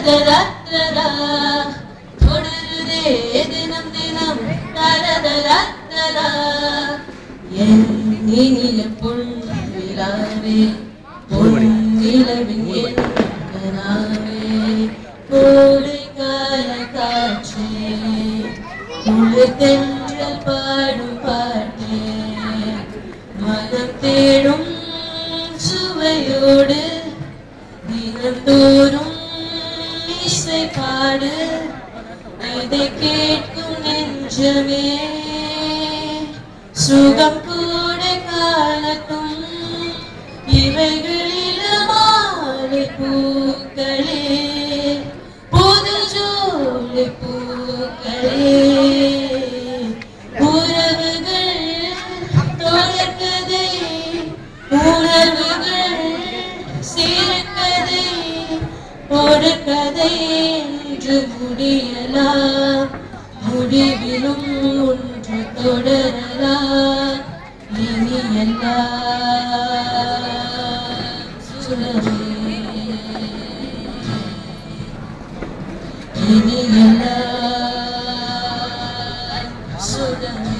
தரதரத்தரா தொடருதே தினம் தினம் தரதரத்தரா என் இனிய பொன்னிலாவே பொன்னிலவின் என் கனாவே கோடைக்கால காற்றே குளிர்தென்றல் பாடும் பாட்டே மனம் தேடும் சுவையோடு தினந்தோறும் இசை பாடு இதை கேட்கும் நெஞ்சமே சுகம் கூட காலத்தும் இவைகளில் மாலை பூக்களே புது ஜோலை பூக்களே உறவுகள் தொடர்கதை உணர்வுகள் சிறுகதை ஒரு கதை என்று முடியலாம் முடிவிலும் ஒன்று தொடரலாம் இனி எல்லாம் சுடரே இனி எல்லாம் சுடரே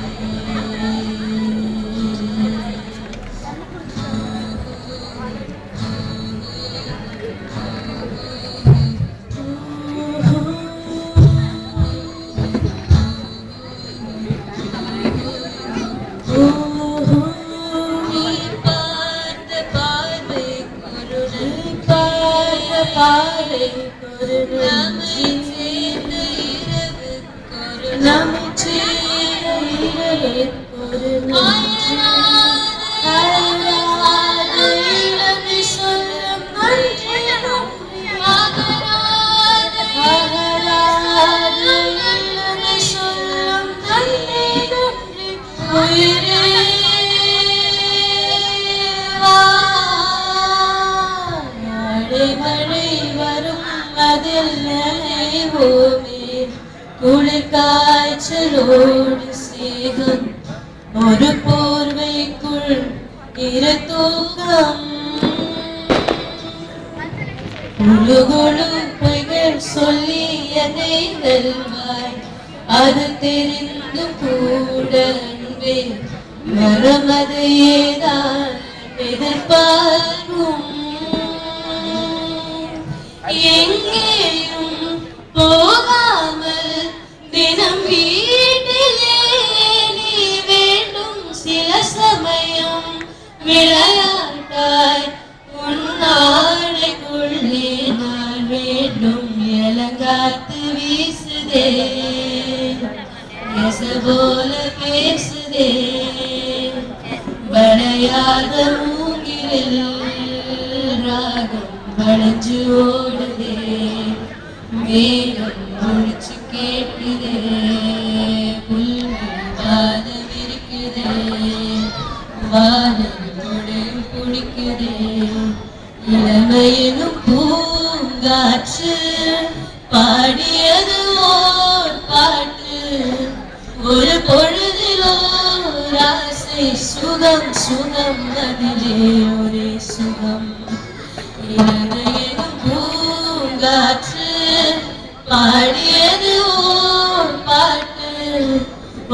குளிர்காய்ச்சலோடு சேகம் ஒரு போர்வைக்குள் இரு தூக்கம் குழுகுழுப்பைகள் சொல்லி என்னை வெல்வாய் அது தெரிந்து கூட அன்பே மரமதையேதான் எதிர்பார்க்கும் எங்கேயும் போகாமல் தினம் வீட்டிலே நீ வேண்டும் சில சமயம் விளையாட்டாய் உன்னாடைக்குள்ளே நான் வேண்டும் இளங்காத்து வீசுதே போல பேசுதே வளையாத மூங்கில் ராகம் வளைஞ்சு ஓடுதே மேகம் முடிச்சு கேட்குதே புல்வெளி வானம் இருக்குதே வானம் தொடையும் குடிக்குதே இளமையினும் பூங்காற்று பாடியது ஓர் பாட்டு ஒரு பொழுதிலோ ஆசை சுகம் சுகம் அதிலே ஒரே சுகம் இளமையினும் பூங்காற்று பாடியது ஓர் பாட்டு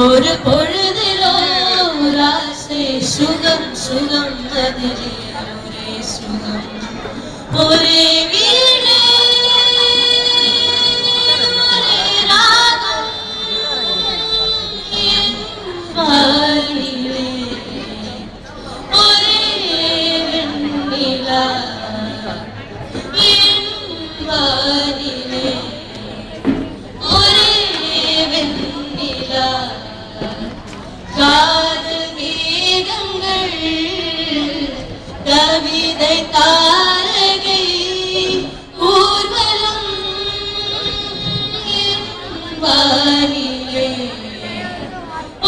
ஒரு பொழுதிலோ ஆசை சுகம் சுகம் அதிலே ஒரே சுகம் ஒரே வீணை ஒரே ராகம் என் வானிலே ஒரே வெண்ணிலா என் வானிலே ஒரே வெண்ணிலா காதல் மேகங்கள் கவிதை தாரகை ஊர்வலம் என் வானிலே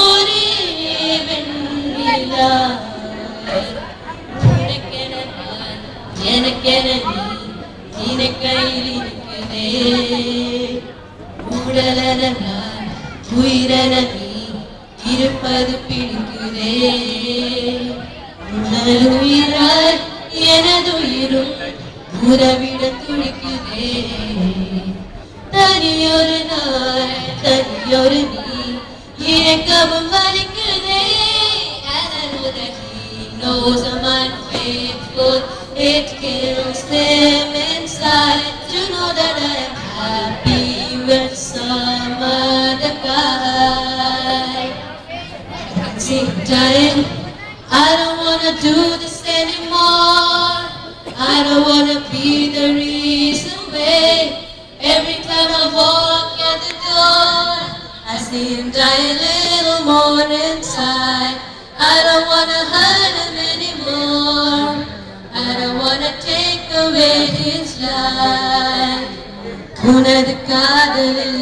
ஒரே வெண்ணிலா உனக்கென நான் எனக்கென நீ நினைக்கையில் இருக்குதே உடலென நான் உயிரென நீ இருப்பது பிடிக்குதே உடலுயிராய் எனதுயிரும் உறவிட துடிக்குதே ஒரு நாள் தனியொரு நீ இறக்கவும் வலிக்குதே. And I know that he knows I'm unfaithful. It kills them inside to know that I am happy with some other guy. See, darling, I don't wanna do this anymore. I don't wanna be the reason why every time I walk at the door I see him die a little more inside. I don't wanna hurt him anymore. I don't wanna take away his life. உனது காதலில்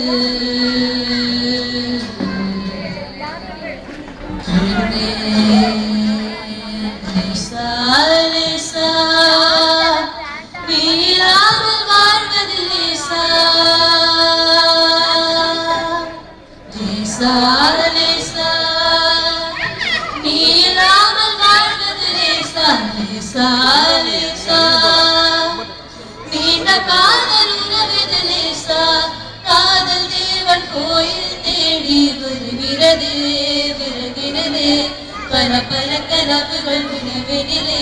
நீண்ட காதல் உறவது லேசா. காதல் தேவன் கோயில் தேடி வருகிறது வருகிறது. பல பல கனவுகள் உணவினிலே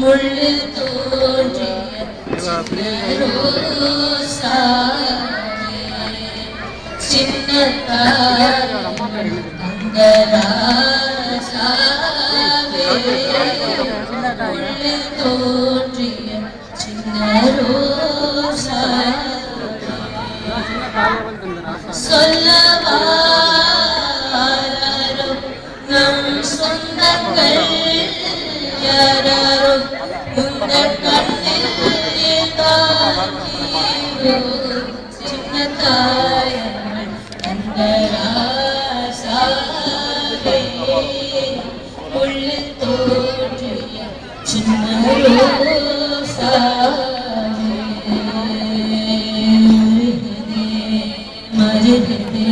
முள்ளில் தோன்றிய சின்னத்தாய் அந்த ராசாவே முள்ளில் தோன்றிய சின்ன ரோசா சொல்லவாரோ நம் சொந்தங்கள் யாரோ உங்கள் கண்ணில் தாக்கியோ சின்னத்தாய் அந்த ராசாவே உள்ளில் தோன்றிய சின்ன ரோசாவே மருகதே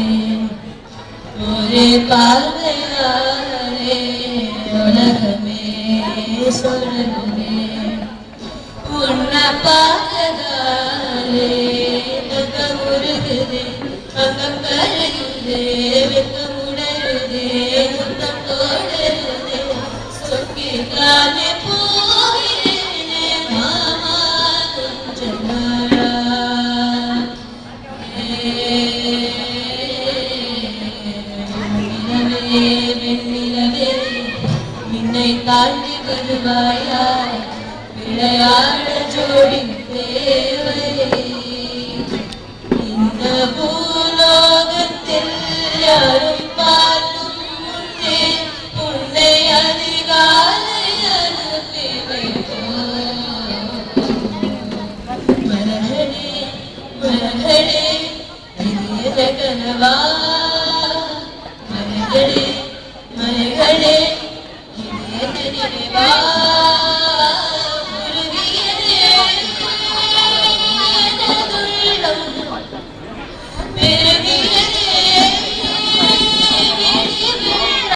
ஒரே பார்வையாலே உலகமே சொல்லுதே. உன்னை பார்த்ததாலே பக்கம் உருகுதே பக்கம் கரையுதே வெக்கம் உணருதே முத்தம் தோடுதே சொக்கிக்கானே போகிறேனே மாமா கொஞ்சம் நாளா. வெண்ணிலவே மின்னை தாண்டி வருவாயா விளையாட ஜோடி தேவை. இந்த பூலோகத்தில் யாரும் பார்க்கும் முன்னே உன்னை அதிகாலை அனுப்பி வைப்போம். மரகளே மரகளே இது கனவா மரகளே மரகளே இது நினைவா.